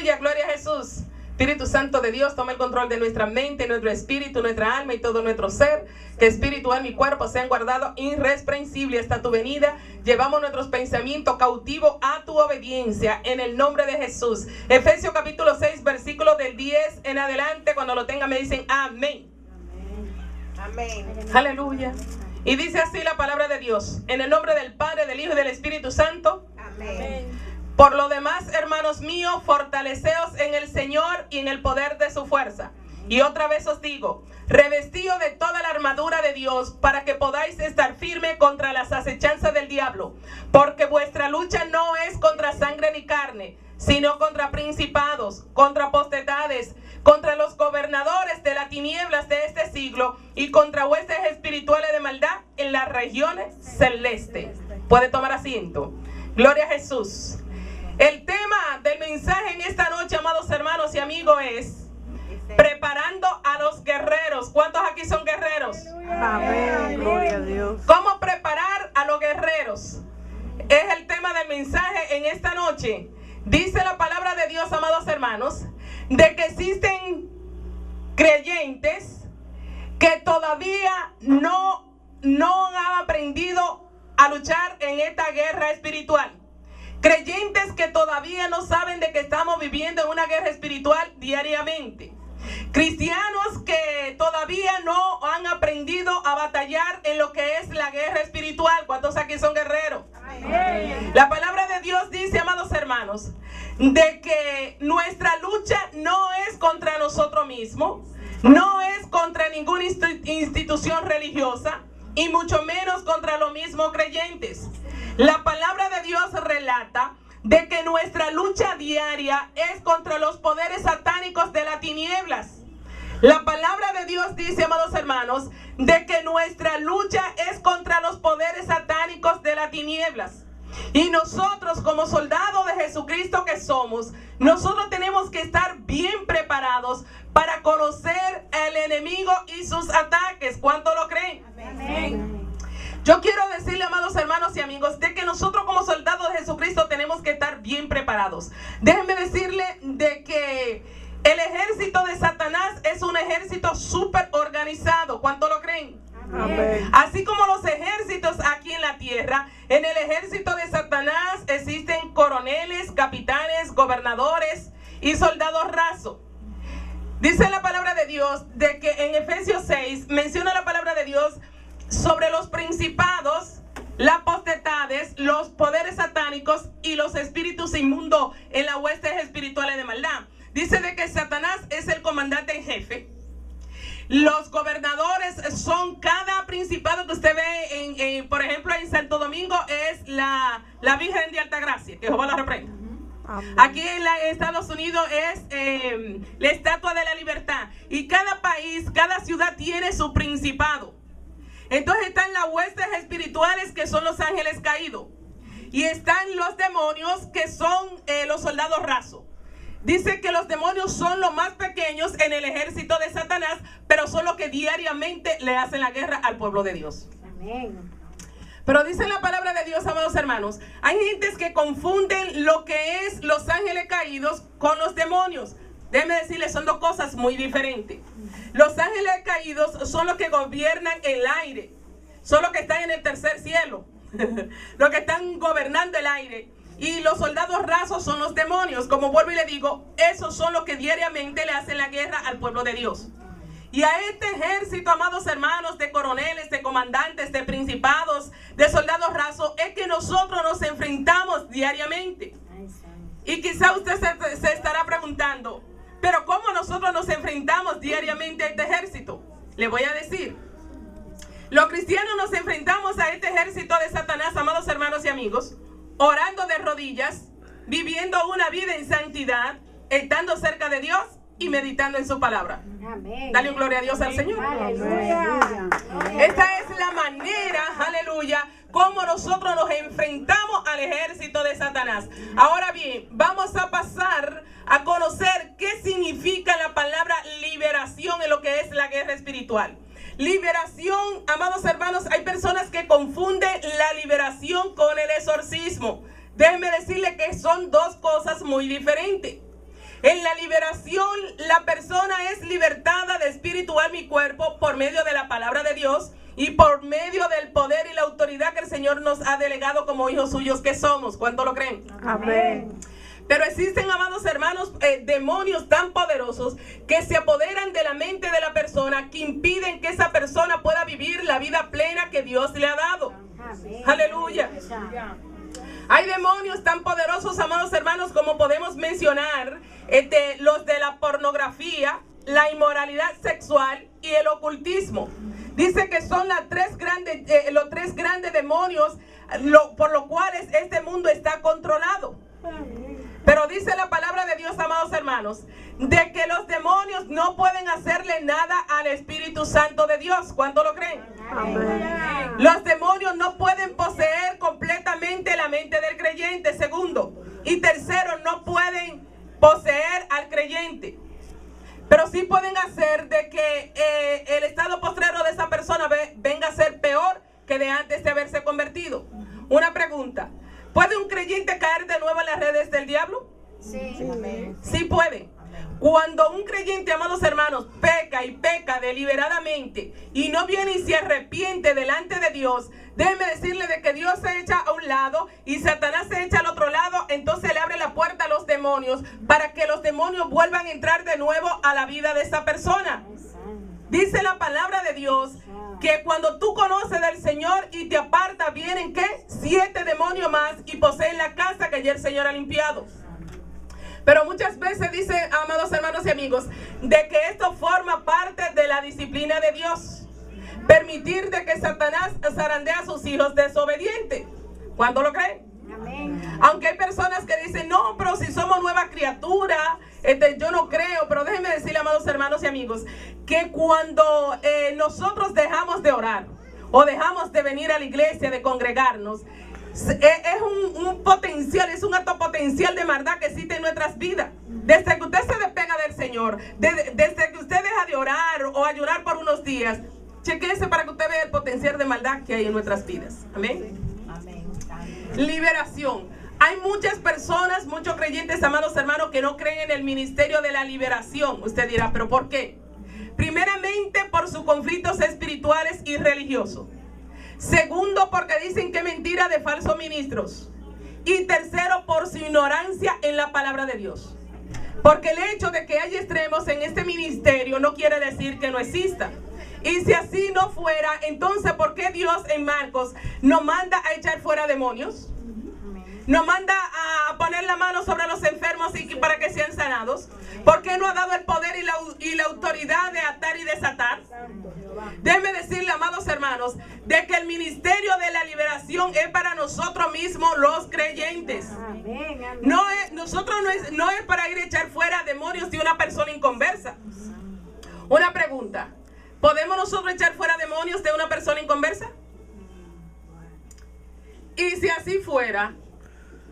Aleluya, gloria a Jesús. Espíritu Santo de Dios, toma el control de nuestra mente, nuestro espíritu, nuestra alma y todo nuestro ser. Que espíritu, alma y cuerpo sean guardados irreprensibles hasta tu venida. Llevamos nuestros pensamientos cautivos a tu obediencia en el nombre de Jesús. Efesios capítulo 6, versículo del 10 en adelante. Cuando lo tengan me dicen amén. Amén. Aleluya. Y dice así la palabra de Dios. En el nombre del Padre, del Hijo y del Espíritu Santo. Amén. Por lo demás, hermanos míos, fortaleceos en el Señor y en el poder de su fuerza. Y otra vez os digo, revestíos de toda la armadura de Dios para que podáis estar firme contra las acechanzas del diablo. Porque vuestra lucha no es contra sangre ni carne, sino contra principados, contra potestades, contra los gobernadores de las tinieblas de este siglo y contra huestes espirituales de maldad en las regiones celestes. Puede tomar asiento. Gloria a Jesús. El tema del mensaje en esta noche, amados hermanos y amigos, es preparando a los guerreros. ¿Cuántos aquí son guerreros? Amén. Gloria a Dios. ¿Cómo preparar a los guerreros? Es el tema del mensaje en esta noche. Dice la palabra de Dios, amados hermanos, de que existen creyentes que todavía no han aprendido a luchar en esta guerra espiritual. Creyentes que todavía no saben de que estamos viviendo en una guerra espiritual diariamente. Cristianos que todavía no han aprendido a batallar en lo que es la guerra espiritual. ¿Cuántos aquí son guerreros? Amén. La palabra de Dios dice, amados hermanos, de que nuestra lucha no es contra nosotros mismos, no es contra ninguna institución religiosa y mucho menos contra los mismos creyentes. La palabra de Dios relata de que nuestra lucha diaria es contra los poderes satánicos de las tinieblas. La palabra de Dios dice, amados hermanos, de que nuestra lucha es contra los poderes satánicos de las tinieblas. Y nosotros, como soldados de Jesucristo que somos, nosotros tenemos que estar bien preparados para conocer al enemigo y sus ataques. ¿Cuánto lo creen? Amén. Yo quiero decirle, amados hermanos y amigos, de que nosotros como soldados de Jesucristo tenemos que estar bien preparados. Déjenme decirle de que el ejército de Satanás es un ejército súper organizado. ¿Cuánto lo creen? Amén. Así como los ejércitos aquí en la tierra, en el ejército de Satanás existen coroneles, capitanes, gobernadores y soldados rasos. Dice la palabra de Dios de que en Efesios 6 menciona la palabra de Dios sobre los principados, las potestades, los poderes satánicos y los espíritus inmundos en las huestes espirituales de maldad. Dice de que Satanás es el comandante en jefe. Los gobernadores son cada principado que usted ve, por ejemplo, en Santo Domingo es la Virgen de Altagracia, que Jehová la reprenda. Aquí en Estados Unidos es la Estatua de la Libertad. Y cada país, cada ciudad tiene su principado. Entonces están las huestes espirituales que son los ángeles caídos. Y están los demonios que son los soldados rasos. Dice que los demonios son los más pequeños en el ejército de Satanás, pero son los que diariamente le hacen la guerra al pueblo de Dios. Amén. Pero dice la palabra de Dios, amados hermanos, hay gentes que confunden lo que es los ángeles caídos con los demonios. Déjenme decirles, son dos cosas muy diferentes. Los ángeles caídos son los que gobiernan el aire. Son los que están en el tercer cielo. Los que están gobernando el aire. Y los soldados rasos son los demonios. Como vuelvo y le digo, esos son los que diariamente le hacen la guerra al pueblo de Dios. Y a este ejército, amados hermanos, de coroneles, de comandantes, de principados, de soldados rasos, es que nosotros nos enfrentamos diariamente. Y quizá usted se estará preguntando, pero ¿cómo nosotros nos enfrentamos diariamente a este ejército? Le voy a decir. Los cristianos nos enfrentamos a este ejército de Satanás, amados hermanos y amigos, orando de rodillas, viviendo una vida en santidad, estando cerca de Dios y meditando en su palabra. Amén. Dale gloria a Dios al Señor. Aleluya. Esta es la manera, aleluya, como nosotros nos enfrentamos al ejército de Satanás. Ahora bien, vamos a pasar a conocer qué significa la palabra liberación en lo que es la guerra espiritual. Liberación, amados hermanos, hay personas que confunden la liberación con el exorcismo. Déjenme decirle que son dos cosas muy diferentes. En la liberación, la persona es libertada de espíritu, alma y cuerpo por medio de la palabra de Dios y por medio del poder y la autoridad que el Señor nos ha delegado como hijos suyos que somos. ¿Cuánto lo creen? Amén. Pero existen, amados hermanos, demonios tan poderosos que se apoderan de la mente de la persona, que impiden que esa persona pueda vivir la vida plena que Dios le ha dado. Amén. Aleluya. Hay demonios tan poderosos, amados hermanos, como podemos mencionar los de la pornografía, la inmoralidad sexual y el ocultismo. Dice que son los tres grandes demonios por los cuales este mundo está controlado. Pero dice la palabra de Dios, amados hermanos, de que los demonios no pueden hacerle nada al Espíritu Santo de Dios. ¿Cuánto lo creen? Amén. Los demonios no pueden poseer completamente la mente del creyente, segundo. Y tercero, no pueden poseer al creyente. Pero sí pueden hacer de que el estado postrero de esa persona venga a ser peor que de antes de haberse convertido. Una pregunta. ¿Puede un creyente caer de nuevo en las redes del diablo? Sí. Sí puede. Cuando un creyente, amados hermanos, peca y peca deliberadamente y no viene y se arrepiente delante de Dios, déjeme decirle de que Dios se echa a un lado y Satanás se echa al otro lado, entonces le abre la puerta a los demonios para que los demonios vuelvan a entrar de nuevo a la vida de esa persona. Dice la palabra de Dios que cuando tú conoces del Señor y te apartas, vienen ¿qué? 7 demonios más y poseen la casa que ya el Señor ha limpiado. Pero muchas veces dice, amados hermanos y amigos, de que esto forma parte de la disciplina de Dios. Permitir de que Satanás zarandea a sus hijos desobedientes. ¿Cuándo lo creen? Amén. Aunque hay personas que dicen, no, pero si somos nueva criatura, yo no creo. Pero déjenme decirle, amados hermanos y amigos, que cuando nosotros dejamos de orar o dejamos de venir a la iglesia, de congregarnos, es un potencial, es un acto potencial de maldad que existe en nuestras vidas. Desde que usted se despega del Señor, desde que usted deja de orar o ayunar por unos días, chequéese para que usted vea el potencial de maldad que hay en nuestras vidas. Amén. Amén. Liberación. Hay muchas personas, muchos creyentes, amados hermanos, que no creen en el ministerio de la liberación. Usted dirá, ¿pero por qué? Primeramente, por sus conflictos espirituales y religiosos. Segundo, porque dicen que mentira de falsos ministros. Y tercero, por su ignorancia en la palabra de Dios. Porque el hecho de que hay extremos en este ministerio no quiere decir que no exista. Y si así no fuera, entonces ¿por qué Dios en Marcos nos manda a echar fuera demonios? Nos manda a poner la mano sobre los enfermos y para que sean sanados. ¿Por qué no ha dado el poder y la autoridad de atar y desatar? Déjenme decirle, amados hermanos, de que el ministerio de la liberación es para nosotros mismos los creyentes. No es para ir a echar fuera demonios de una persona inconversa. Una pregunta. ¿Podemos nosotros echar fuera demonios de una persona inconversa? Y si así fuera,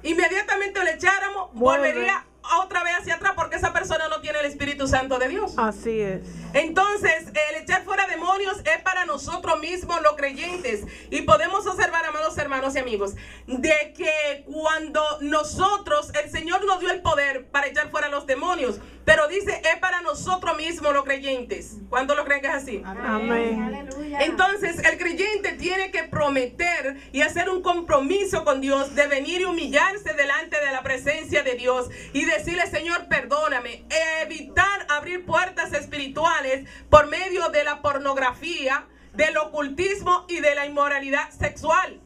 inmediatamente le echáramos, volvería otra vez hacia atrás porque esa persona no tiene el Espíritu Santo de Dios. Así es. Entonces, el echar fuera demonios es para nosotros mismos los creyentes. Y podemos observar, amados hermanos y amigos, de que cuando nosotros, el Señor nos dio el poder para echar fuera los demonios, pero dice, es para nosotros mismos los creyentes. ¿Cuántos lo creen que es así? Amén. Entonces, el creyente tiene que prometer y hacer un compromiso con Dios de venir y humillarse delante de la presencia de Dios y decirle, Señor, perdóname. Evitar abrir puertas espirituales por medio de la pornografía, del ocultismo y de la inmoralidad sexual.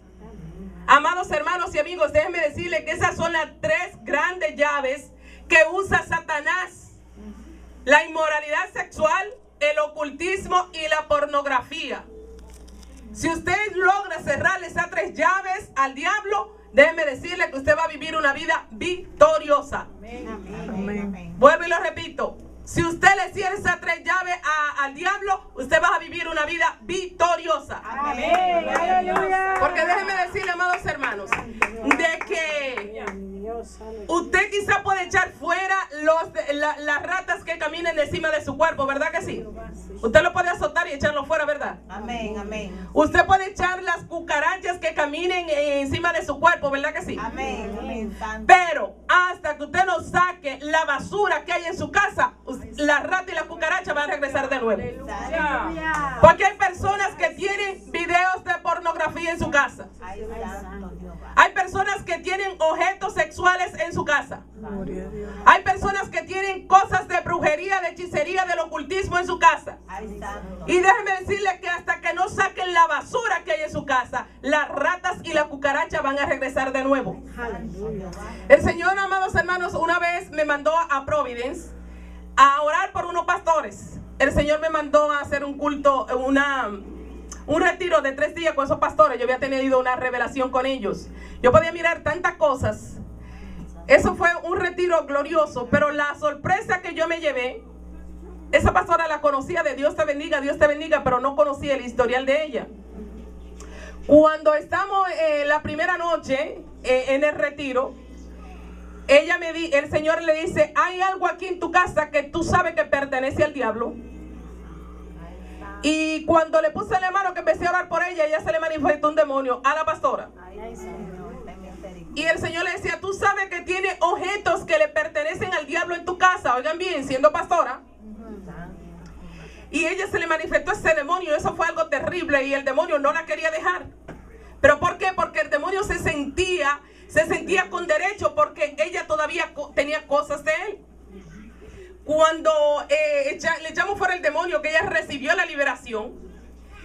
Amados hermanos y amigos, déjenme decirles que esas son las 3 grandes llaves que usa Satanás. La inmoralidad sexual, el ocultismo y la pornografía. Si usted logra cerrarle esas 3 llaves al diablo, déjeme decirle que usted va a vivir una vida victoriosa. Amén. Vuelvo y lo repito. Si usted le cierra esas 3 llaves al diablo, usted va a vivir una vida victoriosa. Amén. Aleluya. Porque déjeme decirle, amados hermanos, de que usted quizá puede echar fuera las ratas que caminen encima de su cuerpo, ¿verdad que sí? Usted lo puede azotar y echarlo fuera, ¿verdad? Amén. Amén. Usted puede echar las cucarachas que caminen encima de su cuerpo, ¿verdad que sí? Amén. Pero hasta que usted no saque la basura que hay en su casa, la rata y la cucaracha van a regresar de nuevo. Aleluya. Porque hay personas que tienen videos de pornografía en su casa. Ay, santo Jehová. Hay personas que tienen objetos sexuales en su casa. Gloria a Dios. Hay personas que tienen cosas de brujería, de hechicería, del ocultismo en su casa. Ay, santo. Y déjenme decirle que hasta que no saquen la basura que hay en su casa, las ratas y la cucaracha van a regresar de nuevo. El Señor, amados hermanos, una vez me mandó a Providence a orar por unos pastores. El Señor me mandó a hacer un culto, un retiro de 3 días con esos pastores. Yo había tenido una revelación con ellos. Yo podía mirar tantas cosas. Eso fue un retiro glorioso, pero la sorpresa que yo me llevé, esa pastora la conocía de Dios te bendiga, pero no conocía el historial de ella. Cuando estamos la primera noche en el retiro, el Señor le dice, hay algo aquí en tu casa que tú sabes que pertenece al diablo. Y cuando le puse la mano que empecé a orar por ella se le manifestó un demonio a la pastora. Y el Señor le decía, tú sabes que tiene objetos que le pertenecen al diablo en tu casa. Oigan bien, siendo pastora. Y ella se le manifestó ese demonio. Eso fue algo terrible y el demonio no la quería dejar. ¿Pero por qué? Porque el demonio se sentía con derecho, porque ella todavía tenía cosas de él. Cuando le echamos fuera el demonio, que ella recibió la liberación,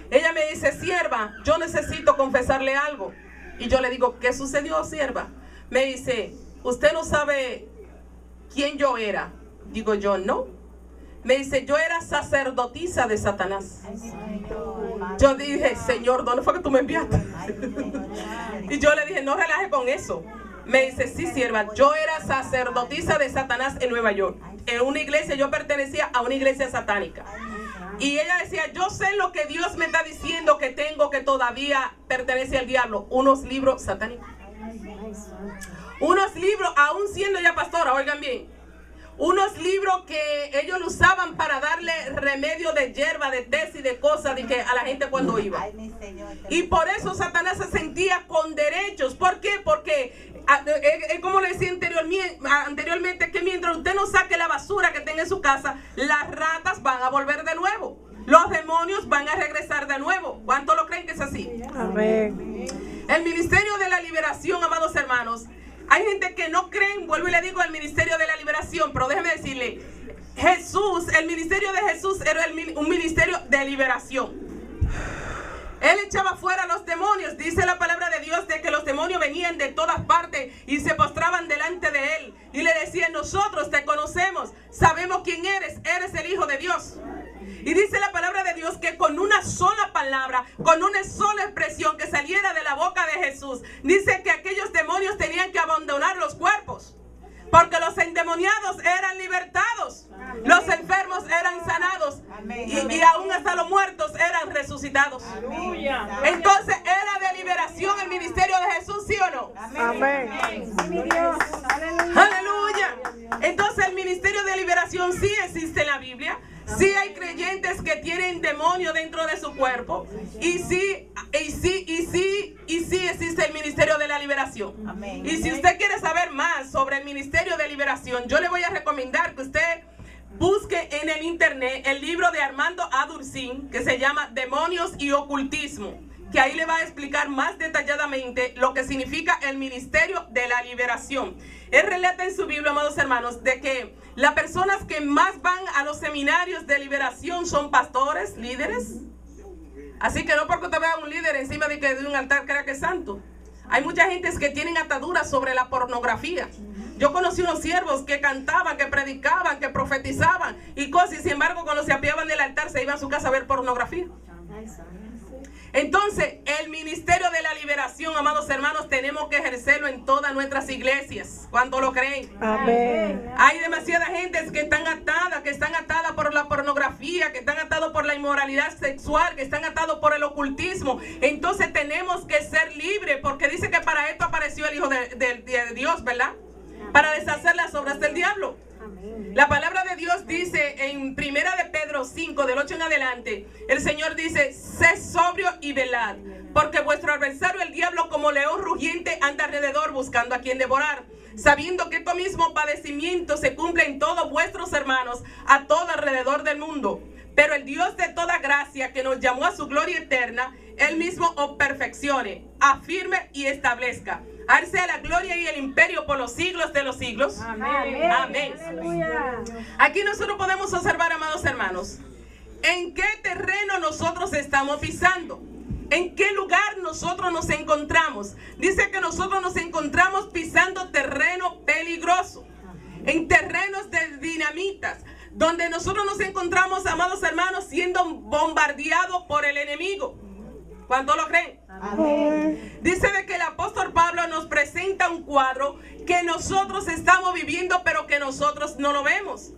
ella me dice, sierva, yo necesito confesarle algo. Y yo le digo, ¿qué sucedió, sierva? Me dice, usted no sabe quién yo era. Digo yo, no. Me dice, yo era sacerdotisa de Satanás. Yo dije, Señor, ¿dónde fue que tú me enviaste? Y yo le dije, no relaje con eso. Me dice, sí, sierva, yo era sacerdotisa de Satanás en Nueva York. En una iglesia, yo pertenecía a una iglesia satánica. Y ella decía, yo sé lo que Dios me está diciendo que tengo, que todavía pertenece al diablo. Unos libros satánicos. Unos libros, aún siendo ya pastora, oigan bien. Unos libros que ellos lo usaban para darle remedio de hierba, de tés y de cosas de que a la gente cuando iba. Y por eso Satanás se sentía con derechos. ¿Por qué? Porque, como le decía anteriormente, que mientras usted no saque la basura que tenga en su casa, las ratas van a volver de nuevo. Los demonios van a regresar de nuevo. ¿Cuántos lo creen que es así? Amén. El ministerio de la liberación, amados hermanos. Hay gente que no creen, vuelvo y le digo, el ministerio de la liberación, pero déjeme decirle, el ministerio de Jesús era un ministerio de liberación. Él echaba fuera a los demonios. Dice la palabra de Dios de que los demonios venían de todas partes y se postraban delante de él. Y le decían, nosotros te conocemos, sabemos quién eres el Hijo de Dios. Y dice la palabra de Dios que con una sola palabra, con una sola expresión que saliera de la boca de Jesús, dice que aquellos demonios tenían que abandonar los cuerpos. Porque los endemoniados eran libertados. Amén. Los enfermos eran sanados. Y aún hasta los muertos eran resucitados. Amén. Entonces era de liberación el ministerio de Jesús, ¿sí o no? Amén. Sí, mi Dios. Aleluya. Entonces el ministerio de liberación sí existe en la Biblia. Sí hay creyentes que tienen demonio dentro de su cuerpo. Y sí existe el ministerio de la liberación. Amén. Y si usted quiere saber más sobre el ministerio de liberación, yo le voy a recomendar que usted busque en el internet el libro de Armando Adursin, que se llama Demonios y Ocultismo, que ahí le va a explicar más detalladamente lo que significa el ministerio de la liberación. Él relata en su Biblia, amados hermanos, de que las personas que más van a los seminarios de liberación son pastores, líderes. Así que no porque usted vea un líder encima de un altar crea que es santo. Hay mucha gente que tienen ataduras sobre la pornografía. Yo conocí unos siervos que cantaban, que predicaban, que profetizaban y cosas, y sin embargo cuando se apiaban del altar se iban a su casa a ver pornografía. Entonces, el ministerio de la liberación, amados hermanos, tenemos que ejercerlo en todas nuestras iglesias. ¿Cuánto lo creen? Amén. Hay demasiada gente que están atadas por la pornografía, que están atados por la inmoralidad sexual, que están atados por el ocultismo. Entonces tenemos que ser libres, porque dice que para esto apareció el Hijo de Dios, ¿verdad? Para deshacer las obras del diablo. La palabra de Dios dice en 1 de Pedro 5, del 8 en adelante, el Señor dice, sed sobrio y velad, porque vuestro adversario el diablo como león rugiente anda alrededor buscando a quien devorar. sabiendo que estos mismos padecimientos se cumplen en todos vuestros hermanos a todo alrededor del mundo. Pero el Dios de toda gracia, que nos llamó a su gloria eterna, Él mismo os perfeccione, afirme y establezca. A Él sea la gloria y el imperio por los siglos de los siglos. Amén. Amén. Aleluya. Aquí nosotros podemos observar, amados hermanos, en qué terreno nosotros estamos pisando. ¿En qué lugar nosotros nos encontramos? Dice que nosotros nos encontramos pisando terreno peligroso, en terrenos de dinamitas, donde nosotros nos encontramos, amados hermanos, siendo bombardeados por el enemigo. ¿Cuántos lo creen? Amén. Dice de que el apóstol Pablo nos presenta un cuadro que nosotros estamos viviendo, pero que nosotros no lo vemos.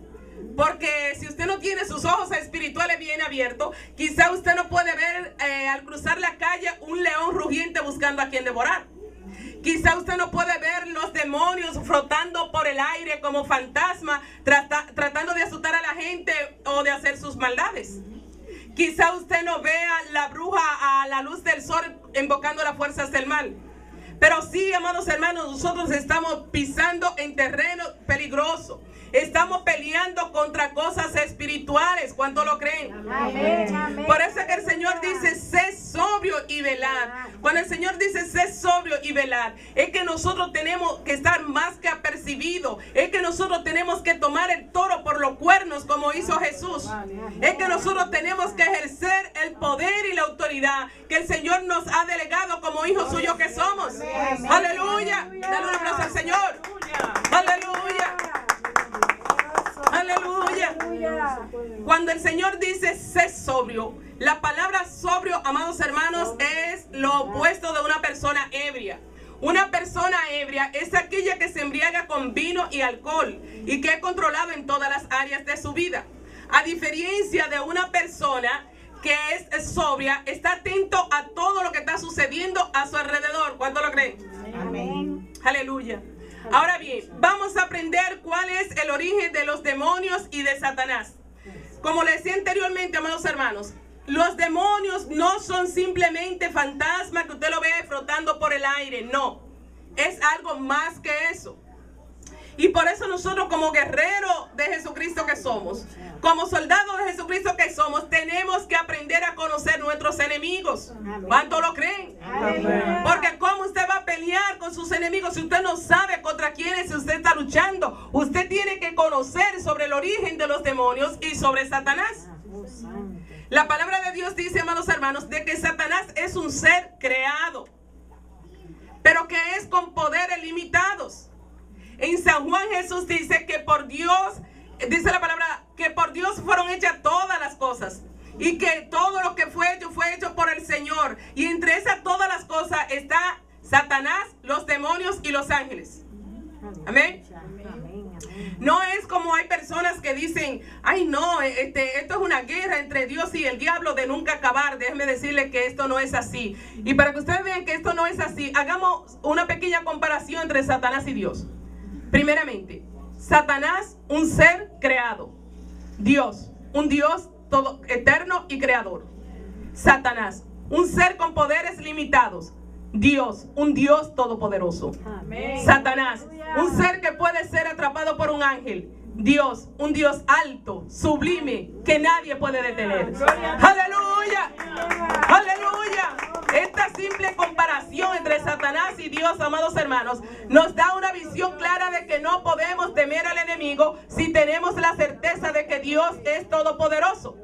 Porque si usted no tiene sus ojos espirituales bien abiertos, quizá usted no puede ver al cruzar la calle un león rugiente buscando a quien devorar. Quizá usted no puede ver los demonios flotando por el aire como fantasma, tratando de asustar a la gente o de hacer sus maldades. Quizá usted no vea la bruja a la luz del sol invocando las fuerzas del mal. Pero sí, amados hermanos, nosotros estamos pisando en terreno peligroso. Estamos peleando contra cosas espirituales. ¿Cuánto lo creen? Amén. Amén. Por eso es que el Señor dice, sé sobrio y velad. Cuando el Señor dice, sé sobrio y velad, es que nosotros tenemos que estar más que apercibidos. Es que nosotros tenemos que tomar el toro por los cuernos como hizo Jesús. Es que nosotros tenemos que ejercer el poder y la autoridad que el Señor nos ha delegado como hijos suyos que somos. Amén. Aleluya. Dale un aplauso al Señor. Aleluya. Aleluya. Aleluya. Cuando el Señor dice sé sobrio, la palabra sobrio, amados hermanos, es lo opuesto de una persona ebria. Una persona ebria es aquella que se embriaga con vino y alcohol y que es controlado en todas las áreas de su vida. A diferencia de una persona que es sobria, está atento a todo lo que está sucediendo a su alrededor. ¿Cuánto lo creen? Amén. Aleluya. Ahora bien, vamos a aprender cuál es el origen de los demonios y de Satanás. Como les decía anteriormente, amados hermanos, los demonios no son simplemente fantasmas que usted lo ve flotando por el aire, no. Es algo más que eso. Y por eso nosotros como guerreros de Jesucristo que somos, como soldados de Jesucristo que somos, tenemos que aprender a conocer nuestros enemigos. ¿Cuánto lo creen? Aleluya. Porque ¿cómo usted va a pelear con sus enemigos si usted no sabe contra quiénes usted está luchando? Usted tiene que conocer sobre el origen de los demonios y sobre Satanás. La palabra de Dios dice, amados hermanos, de que Satanás es un ser creado, pero que es con poderes limitados. En San Juan Jesús dice que por Dios, dice la palabra, que por Dios fueron hechas todas las cosas. Y que todo lo que fue hecho por el Señor. Y entre esas todas las cosas está Satanás, los demonios y los ángeles. Amén. No es como hay personas que dicen, ay no, esto es una guerra entre Dios y el diablo de nunca acabar. Déjenme decirle que esto no es así. Y para que ustedes vean que esto no es así, hagamos una pequeña comparación entre Satanás y Dios. Primeramente, Satanás, un ser creado. Dios, un Dios todo eterno y creador. Satanás, un ser con poderes limitados. Dios, un Dios todopoderoso. Amén. Satanás, un ser que puede ser atrapado por un ángel. Dios, un Dios alto, sublime, que nadie puede detener. ¡Aleluya! ¡Aleluya! Esta simple comparación entre Satanás y Dios, amados hermanos, nos da una visión clara de que no podemos temer al enemigo si tenemos la certeza de que Dios es todopoderoso.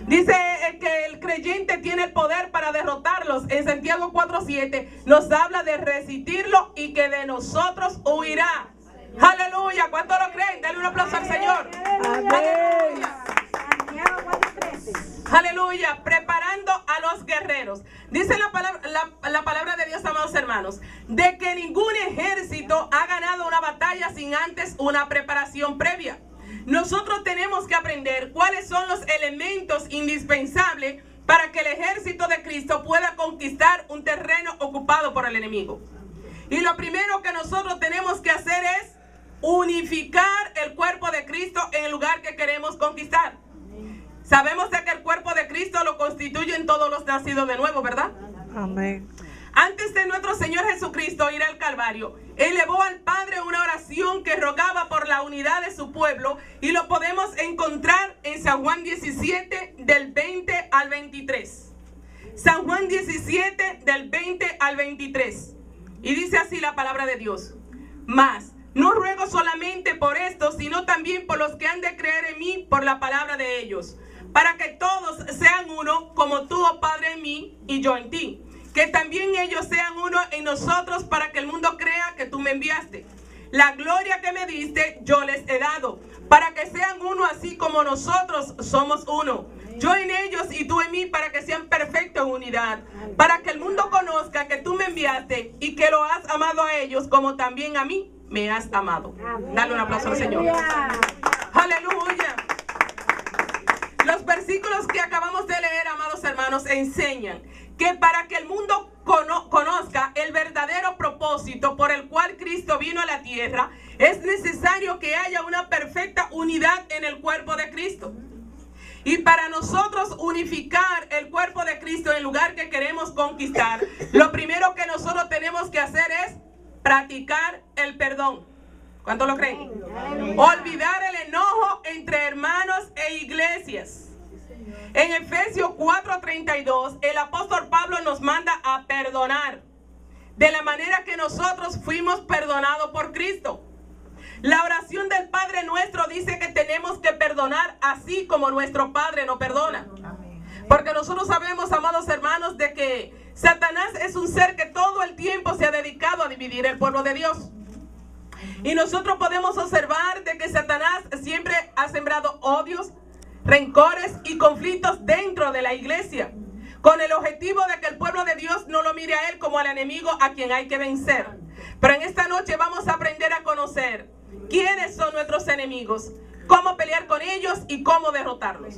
Dice que el creyente tiene el poder para derrotarlos. En Santiago 4:7 nos habla de resistirlo y que de nosotros huirá. Aleluya. ¿Cuánto lo creen? Dale un aplauso al Señor. Aleluya. Santiago 4:13. Aleluya. Preparando a los guerreros. Dice la palabra de Dios, amados hermanos, de que ningún ejército ha ganado una batalla sin antes una preparación previa. Nosotros tenemos que aprender cuáles son los elementos indispensables para que el ejército de Cristo pueda conquistar un terreno ocupado por el enemigo. Y lo primero que nosotros tenemos que hacer es unificar el cuerpo de Cristo en el lugar que queremos conquistar. Sabemos de que el cuerpo de Cristo lo constituyen todos los nacidos de nuevo, ¿verdad? Amén. Antes de nuestro Señor Jesucristo ir al Calvario, elevó al Padre una oración que rogaba por la unidad de su pueblo, y lo podemos encontrar en San Juan 17 del 20 al 23. San Juan 17 del 20 al 23. Y dice así la palabra de Dios: mas no ruego solamente por esto, sino también por los que han de creer en mí por la palabra de ellos, para que todos sean uno, como tú, oh Padre, en mí y yo en ti, que también ellos sean uno en nosotros, para que el mundo crea que tú me enviaste. La gloria que me diste yo les he dado, para que sean uno así como nosotros somos uno, yo en ellos y tú en mí, para que sean perfectos en unidad, para que el mundo conozca que tú me enviaste y que lo has amado a ellos como también a mí me has amado. Dale un aplauso al Señor. Aleluya. Los versículos que acabamos de leer, amados hermanos, enseñan que para que el mundo conozca el verdadero propósito por el cual Cristo vino a la tierra, es necesario que haya una perfecta unidad en el cuerpo de Cristo. Y para nosotros unificar el cuerpo de Cristo en el lugar que queremos conquistar, lo primero que nosotros tenemos que hacer es practicar el perdón. ¿Cuánto lo creen? Olvidar el enojo entre hermanos e iglesias. En Efesios 4:32, el apóstol Pablo nos manda a perdonar de la manera que nosotros fuimos perdonados por Cristo. La oración del Padre Nuestro dice que tenemos que perdonar así como nuestro Padre nos perdona. Porque nosotros sabemos, amados hermanos, de que Satanás es un ser que todo el tiempo se ha dedicado a dividir el pueblo de Dios. Y nosotros podemos observar de que Satanás siempre ha sembrado odios, rencores y conflictos dentro de la iglesia, con el objetivo de que el pueblo de Dios no lo mire a él como al enemigo a quien hay que vencer. Pero en esta noche vamos a aprender a conocer quiénes son nuestros enemigos, cómo pelear con ellos y cómo derrotarlos.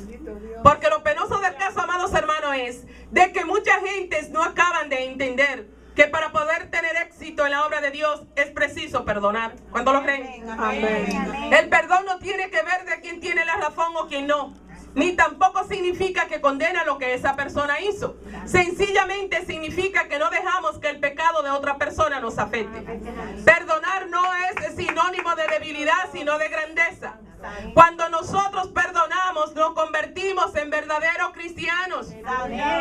Porque lo penoso del caso, amados hermanos, es de que mucha gentes no acaban de entender que para poder tener éxito en la obra de Dios es preciso perdonar. ¿Cuánto lo creen? Amén. El perdón no tiene que ver de quién tiene la razón o quién no. Ni tampoco significa que condena lo que esa persona hizo. Sencillamente significa que no dejamos que el pecado de otra persona nos afecte. Perdonar no es sinónimo de debilidad, sino de grandeza. Cuando nosotros perdonamos, nos convertimos en verdaderos cristianos.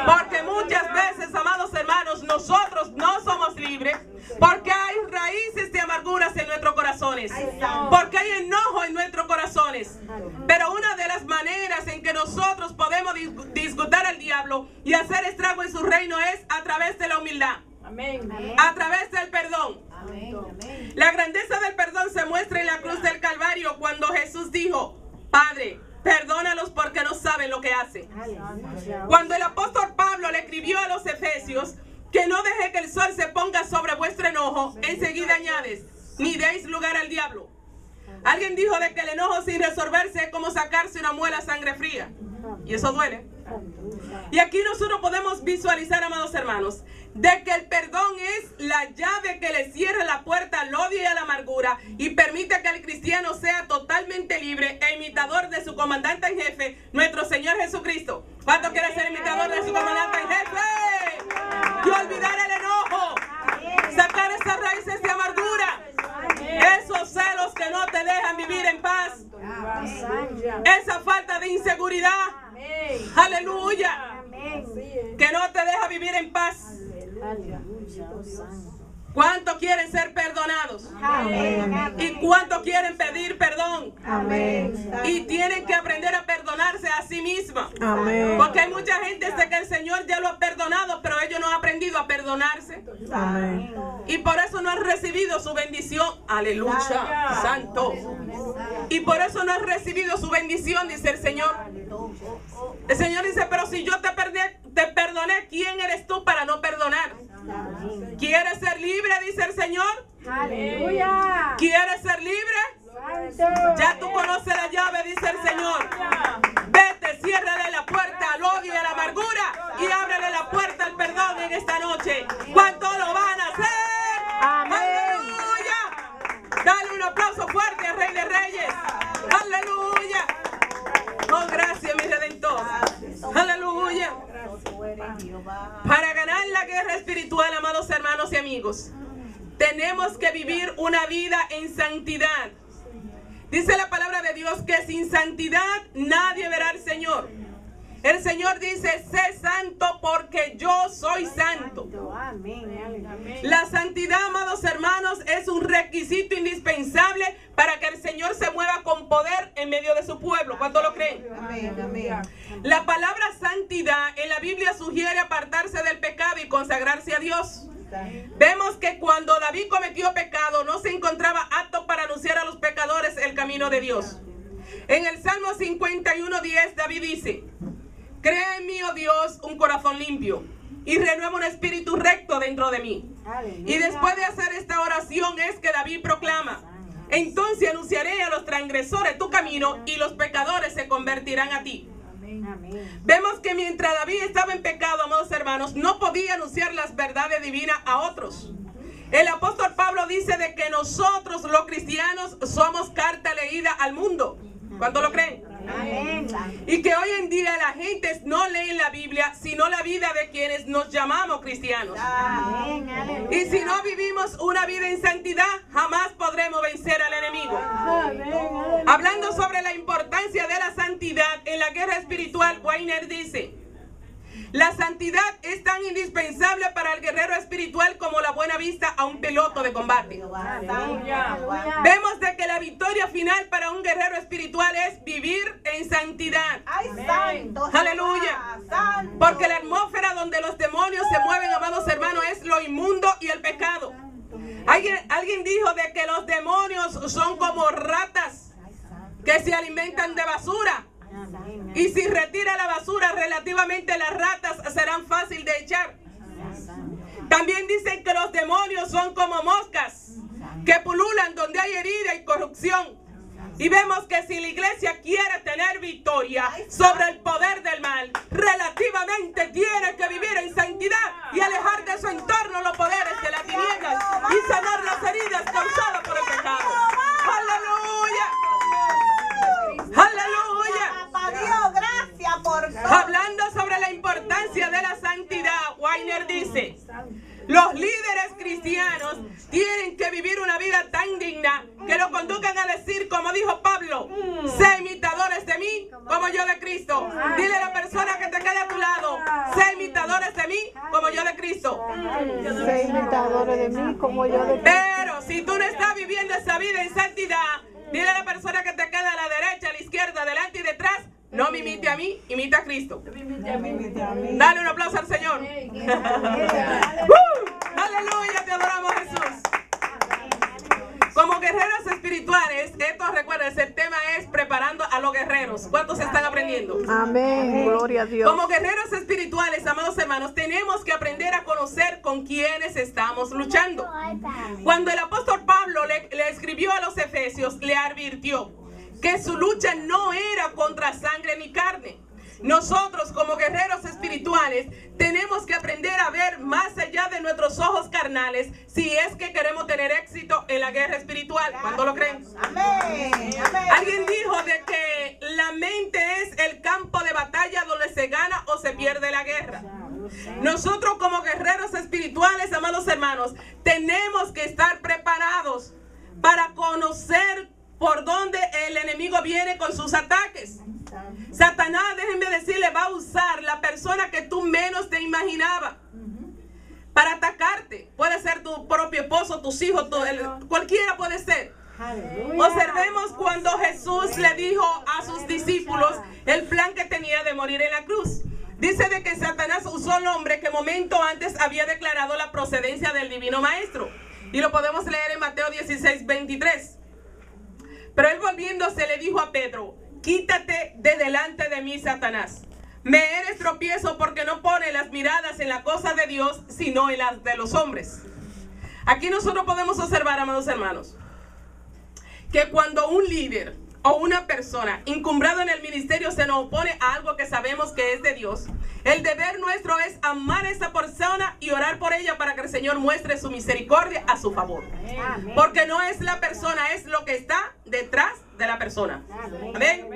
Porque muchas veces, amados hermanos, nosotros no somos libres porque hay raíces de amarguras en nuestros corazones, porque hay enojo en nuestros corazones. Pero una de las maneras en que nosotros podemos disgustar al diablo y hacer estrago en su reino es a través de la humildad, a través del perdón. La grandeza del perdón se muestra en la cruz del Calvario, cuando Jesús dijo: Padre, perdónalos porque no saben lo que hacen. Cuando el apóstol Pablo le escribió a los efesios que no deje que el sol se ponga sobre vuestro enojo, enseguida añades: ni deis lugar al diablo. Alguien dijo de que el enojo sin resolverse es como sacarse una muela a sangre fría, y eso duele. Y aquí nosotros podemos visualizar, amados hermanos, de que el perdón es la llave que le cierra la puerta al odio y a la amargura y permite que el cristiano sea totalmente libre e imitador de su comandante en jefe, nuestro Señor Jesucristo. ¿Cuánto quiere ser imitador de su comandante en jefe? Y olvidar el enojo, sacar esas raíces de amargura, esos celos que no te dejan vivir en paz, esa falta de inseguridad, aleluya, que no te deja vivir en paz. ¿Cuántos quieren ser perdonados? Amén. ¿Y cuántos quieren pedir perdón? Amén. Y tienen que aprender a perdonarse a sí misma. Amén. Porque hay mucha gente de que el Señor ya lo ha perdonado, pero ellos no han aprendido a perdonarse. Amén. Y por eso no han recibido su bendición. Aleluya, santo. Y por eso no han recibido su bendición, dice el Señor. El Señor dice: pero si yo te perdoné, ¿quién eres tú para no perdonar? ¿Quieres ser libre? Dice el Señor. Aleluya. ¿Quieres ser libre? Ya tú conoces la llave, dice el Señor. Vete, ciérrale la puerta al odio y a la amargura y ábrele la puerta al perdón en esta noche. ¿Cuánto lo van a hacer? Amén. ¡Aleluya! Dale un aplauso fuerte al Rey de Reyes. ¡Aleluya! Oh, gracias, mi Redentor. ¡Aleluya! Para ganar la guerra espiritual, amados hermanos y amigos, tenemos tenemos que vivir una vida en santidad. Dice la palabra de Dios que sin santidad nadie verá al Señor. El Señor dice, sé santo porque yo soy santo. Amén. La santidad, amados hermanos, es un requisito indispensable para que el Señor se mueva con poder en medio de su pueblo. ¿Cuánto lo creen? Amén. La palabra santidad en la Biblia sugiere apartarse del pecado y consagrarse a Dios. Vemos que cuando David cometió pecado no se encontraba apto para anunciar a los pecadores el camino de Dios. En el Salmo 51:10 David dice, crea en mí, oh Dios, un corazón limpio y renueva un espíritu recto dentro de mí. Y después de hacer esta oración es que David proclama, entonces anunciaré a los transgresores tu camino y los pecadores se convertirán a ti. Vemos que mientras David estaba en pecado, amados hermanos, no podía anunciar las verdades divinas a otros. El apóstol Pablo dice de que nosotros los cristianos somos carta leída al mundo. ¿Cuánto lo creen? Amén. Y que hoy en día la gente no lee la Biblia, sino la vida de quienes nos llamamos cristianos. Amén. Y si no vivimos una vida en santidad, jamás podremos vencer al enemigo. Hablando sobre la importancia de la santidad en la guerra espiritual, Weiner dice, la santidad es tan indispensable para el guerrero espiritual como la buena vista a un piloto de combate. Vemos de que la victoria final para un guerrero espiritual es vivir en santidad. Aleluya. Porque la atmósfera donde los demonios se mueven, amados hermanos, es lo inmundo y el pecado. Alguien dijo de que los demonios son como ratas que se alimentan de basura. Y si retira la basura, relativamente las ratas serán fáciles de echar. También dicen que los demonios son como moscas que pululan donde hay herida y corrupción. Y vemos que si la iglesia quiere tener victoria sobre el poder del mal, relativamente tiene que vivir en santidad y alejar de su entorno los poderes de las tinieblas y sanar las heridas causadas por el pecado. ¡Aleluya! ¡Aleluya! Dios, gracias por todo. Hablando sobre la importancia de la santidad, Weiner dice, los líderes cristianos tienen que vivir una vida tan digna que lo conduzcan a decir, como dijo Pablo, sé imitadores de mí como yo de Cristo. Dile a la persona que te quede a tu lado, sé imitadores de mí como yo de Cristo. Sé imitadores de mí como yo de Pero si tú no estás viviendo esa vida en santidad, dile a la persona que te queda a la derecha, a la izquierda, adelante y detrás, no me imite a mí, imita a Cristo. Dale un aplauso al Señor. Aleluya, te adoramos, Jesús. Como guerreros espirituales, esto recuerden, el tema es preparando a los guerreros. ¿Cuántos están aprendiendo? Amén, gloria a Dios. Como guerreros espirituales, amados hermanos, tenemos que aprender a conocer con quienes estamos luchando. Cuando el apóstol Pablo le escribió a los efesios, le advirtió que su lucha no era contra sangre ni carne. Nosotros como guerreros espirituales tenemos que aprender a ver más allá de nuestros ojos carnales si es que queremos tener éxito en la guerra espiritual. ¿Cuánto lo creen? Amén. Alguien dijo de que la mente es el campo de batalla donde se gana o se pierde la guerra. Nosotros como guerreros espirituales, amados hermanos, tenemos que estar preparados para conocer por dónde el enemigo viene con sus ataques. Satanás, déjenme decirle, va a usar la persona que tú menos te imaginabas para atacarte. Puede ser tu propio esposo, tus hijos, cualquiera puede ser. Observemos cuando Jesús le dijo a sus discípulos el plan que tenía de morir en la cruz. Dice de que Satanás usó al hombre que momento antes había declarado la procedencia del divino maestro. Y lo podemos leer en Mateo 16:23. Pero él volviéndose le dijo a Pedro, quítate de delante de mí, Satanás. Me eres tropiezo porque no pone las miradas en la cosa de Dios, sino en las de los hombres. Aquí nosotros podemos observar, amados hermanos, que cuando un líder o una persona encumbrado en el ministerio se nos opone a algo que sabemos que es de Dios, el deber nuestro es amar a esa persona y orar por ella para que el Señor muestre su misericordia a su favor. Porque no es la persona, es lo que está detrás de la persona. Amén.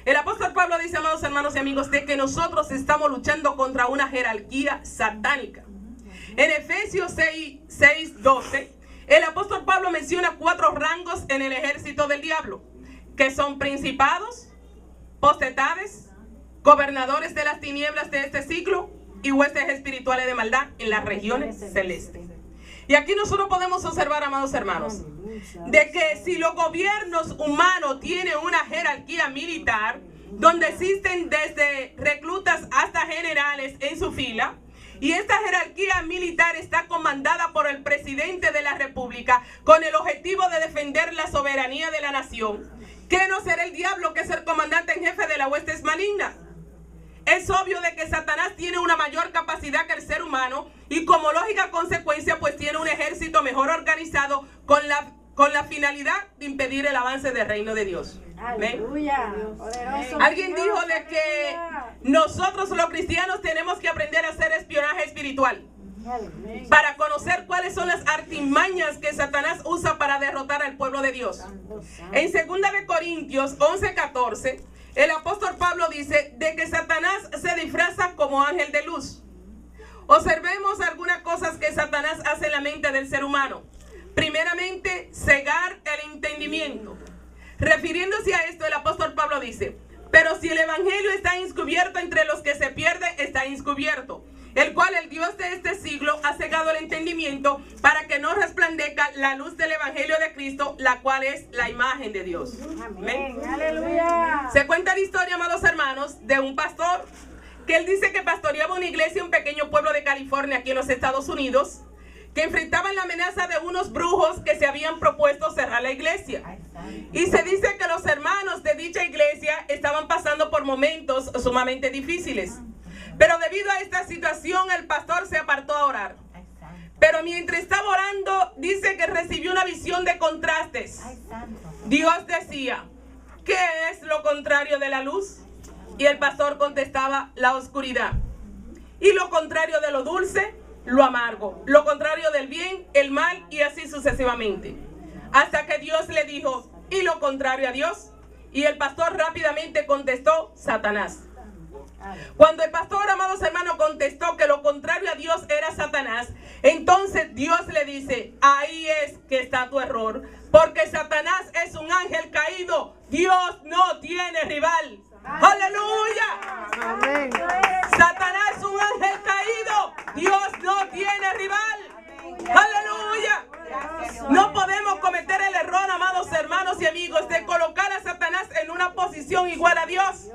El apóstol Pablo dice, amados hermanos y amigos, de que nosotros estamos luchando contra una jerarquía satánica. En Efesios 6:12, el apóstol Pablo menciona 4 rangos en el ejército del diablo, que son principados, potestades, gobernadores de las tinieblas de este siglo y huestes espirituales de maldad en las regiones celestes. Y aquí nosotros podemos observar, amados hermanos, de que si los gobiernos humanos tienen una jerarquía militar, donde existen desde reclutas hasta generales en su fila, y esta jerarquía militar está comandada por el presidente de la República con el objetivo de defender la soberanía de la nación, ¿qué no será el diablo, que es el comandante en jefe de la huestes maligna? Es obvio de que Satanás tiene una mayor capacidad que el ser humano y como lógica consecuencia pues tiene un ejército mejor organizado con la finalidad de impedir el avance del reino de Dios. Aleluya. Alguien dijo de que nosotros los cristianos tenemos que aprender a hacer espionaje espiritual para conocer cuáles son las artimañas que Satanás usa para derrotar al pueblo de Dios. En 2 de Corintios 11:14, el apóstol Pablo dice de que Satanás se disfraza como ángel de luz. Observemos algunas cosas que Satanás hace en la mente del ser humano. Primeramente, cegar el entendimiento. Refiriéndose a esto, el apóstol Pablo dice: pero si el evangelio está encubierto entre los que se pierden, está encubierto, el cual el Dios de este siglo ha cegado el entendimiento para que no resplandezca la luz del evangelio de Cristo, la cual es la imagen de Dios. Amén. Aleluya. Se cuenta la historia, amados hermanos, de un pastor que él dice que pastoreaba una iglesia en un pequeño pueblo de California, aquí en los Estados Unidos, que enfrentaban la amenaza de unos brujos que se habían propuesto cerrar la iglesia. Y se dice que los hermanos de dicha iglesia estaban pasando por momentos sumamente difíciles. Pero debido a esta situación, el pastor se apartó a orar. Pero mientras estaba orando, dice que recibió una visión de contrastes. Dios decía: ¿qué es lo contrario de la luz? Y el pastor contestaba: la oscuridad. Y lo contrario de lo dulce, lo amargo. Lo contrario del bien, el mal, y así sucesivamente. Hasta que Dios le dijo: ¿y lo contrario a Dios? Y el pastor rápidamente contestó: Satanás. Cuando el pastor, amados hermanos, contestó que lo contrario a Dios era Satanás, entonces Dios le dice: ahí es que está tu error, porque Satanás es un ángel caído. Dios no tiene rival. ¡Aleluya! Amén. Satanás es un ángel caído. Dios no tiene rival. ¡Aleluya! No podemos cometer el error, amados hermanos y amigos, de colocar a Satanás en una posición igual a Dios.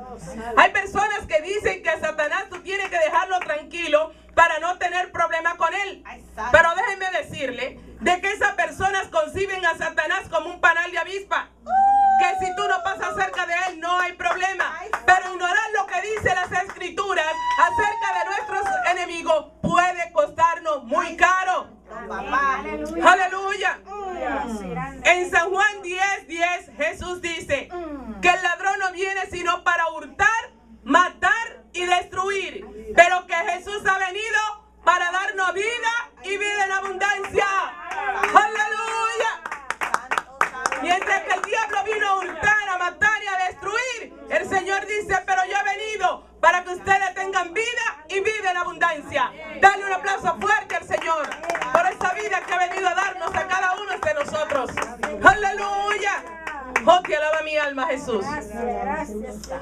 Hay personas que dicen que a Satanás tú tienes que dejarlo tranquilo para no tener problema con él. Pero déjenme decirle de que esas personas conciben a Satanás como un panal de avispa, que si tú no pasas cerca de él no hay problema. Pero ignorar lo que dice las escrituras acerca de nuestros enemigos puede costarnos muy caro. Aleluya. En San Juan 10:10 Jesús dice que el ladrón no viene sino para hurtar, matar y destruir, pero que Jesús ha venido para darnos vida y vida en abundancia. Aleluya. Mientras que el diablo vino a hurtar, a matar y a destruir, el Señor dice: pero yo he venido para que ustedes tengan vida y vida en abundancia. Dale un aplauso fuerte al Señor por esa vida que ha venido a darnos a cada uno de nosotros. Aleluya. Oh, que alaba mi alma, Jesús. Gracias.